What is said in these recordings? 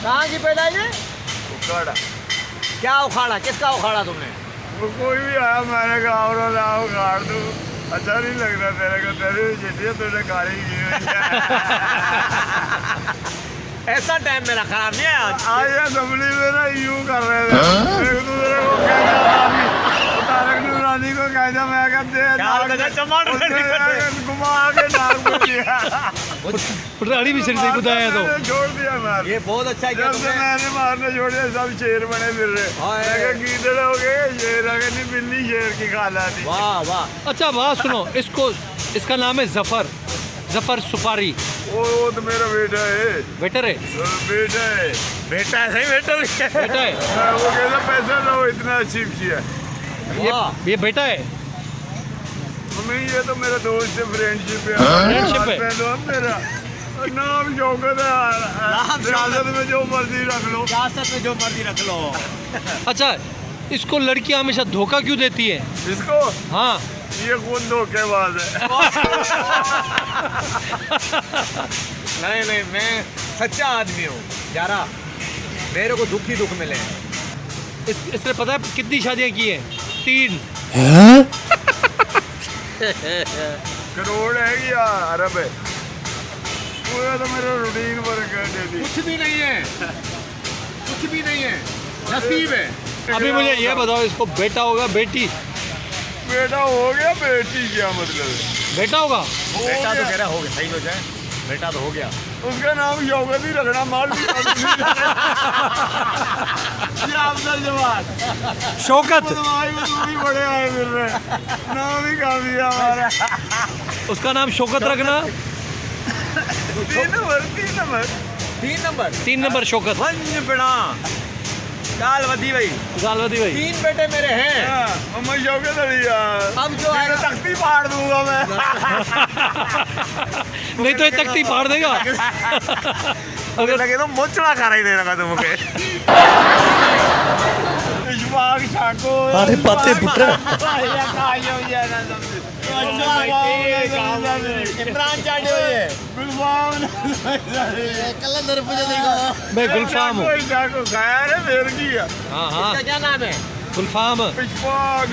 कहाँ की पैदा ये? उखाड़ा। क्या उखाड़ा? किसका उखाड़ा तुमने? वो कोई भी आया मैंने कहा और लाओ उखाड़ दूँ। अच्छा नहीं लग रहा तेरे को, तेरी भी चिट्ठी तुझे गाड़ी की हुई है। ऐसा टाइम मेरा खराब नहीं है आज। आज असेंबली में ना यूं कर रहे थे, एक दूसरे को कहता तारक नूरानी को कहता मैं कहते घुमा के नाक में दिया। पटराड़ी भी सिर से कुदाया तो छोड़ दिया मैं। ये बहुत अच्छा किया जब से तुमने। मैंने मारने छोड़े सब शेर बने फिर रहे। हाँ, मैं कहा गीदड़ हो गए शेर अगर नहीं बिल्ली शेर की खाला थी। वाह वाह। अच्छा बात सुनो, इसका नाम है जफर, जफर सुपारी। वो तो मेरा बेटा है। बेटर है? बेटा है। बेटा है, सही बेटा भी है। बेटा है? वो कहता पैसा लो इतना अचीव किया। ये बेटा है? नहीं ये तो मेरा दोस्त है, फ्रेंडशिप है। फ्रेंडशिप है? मेरा नाम शौकत है। सियासत में जो मर्जी रख लो। सियासत में जो मर्जी रख लो। अच्छा, इसको लड़कियां हमेशा धोखा क्यों देती है? इसको हाँ। ये खुद धोखेबाज है। नहीं नहीं, मैं सच्चा आदमी हूँ यारा। मेरे को दुख ही दुख मिले हैं। इसने पता है कितनी शादियां की हैं? 3। करोड़ है या अरब है? पूरा तो मेरा रूटीन वर्क है डेली। कुछ भी नहीं है, कुछ भी नहीं है, नसीब है। अभी मुझे ये बताओ, इसको बेटा होगा बेटी? बेटा हो गया, बेटी क्या मतलब है? बेटा होगा। बेटा तो कह रहा हो गया, सही हो जाए। बेटा तो हो गया। उसका नाम शौकत ही रखना, माल भी ये अफजल जवान। शौकत। बदमाश में तुम भी बड़े आए फिर रहे। नाम ही काफी है हमारा। उसका नाम शौकत रखना। 3 number 3 number 3 number 3 number Shaukat. वंज बिना कालवती भाई। गालवती भाई। 3 बेटे मेरे हैं। मैं शौकत अली यार। अब जो आएगा तख्ती फाड़ दूंगा मैं। नहीं तो ये तख्ती फाड़ देगा। अगर लगे तो मोचड़ा खा रही देगा तुमके। इशफाक शाको। अरे पत्ते पुत्र। इमरान चाटे हुए मैं गुलफाम हूँ। शाको खाया रे मेरे की है। हाँ हाँ, इसका क्या नाम है? गुलफाम। इशफाक।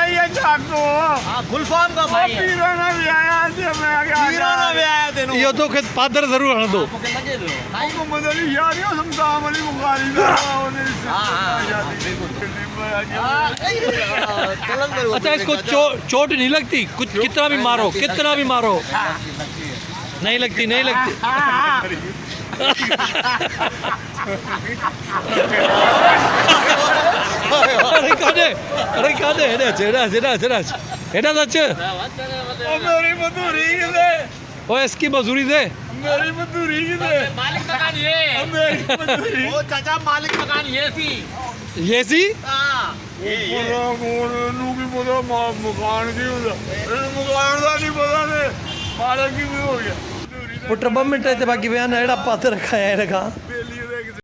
ये शाको। हाँ, गुलफाम का भाई है। पीराना भी आया थे, मैं क्या हीराना भी आया तेनू। यो तो खेत पादर जरूर हण दो। मुझे लगे दो। मोहम्मद अली यार यो समदाम अली बुखारी का अच्छा, इसको चोट नहीं लगती? कुछ कितना भी मारो, कितना भी मारो नहीं लगती, नहीं लगती। अरे कादे, अरे कादे, हेडा सच। मेरी मधुरी किसे? ओ इसकी मजदूरी दे। मेरी मधुरी किसे? मालिक मकान ये। मेरी मधुरी। वो चाचा मालिक मकान ये थी। ये सी हाँ। पता कौन नू की पता मकान की होता मकान का नहीं पता ने मालिक की भी हो गया। पुत्र 2 मिनट ते बाकी बयान एड़ा पाते रखा है रखा। बेली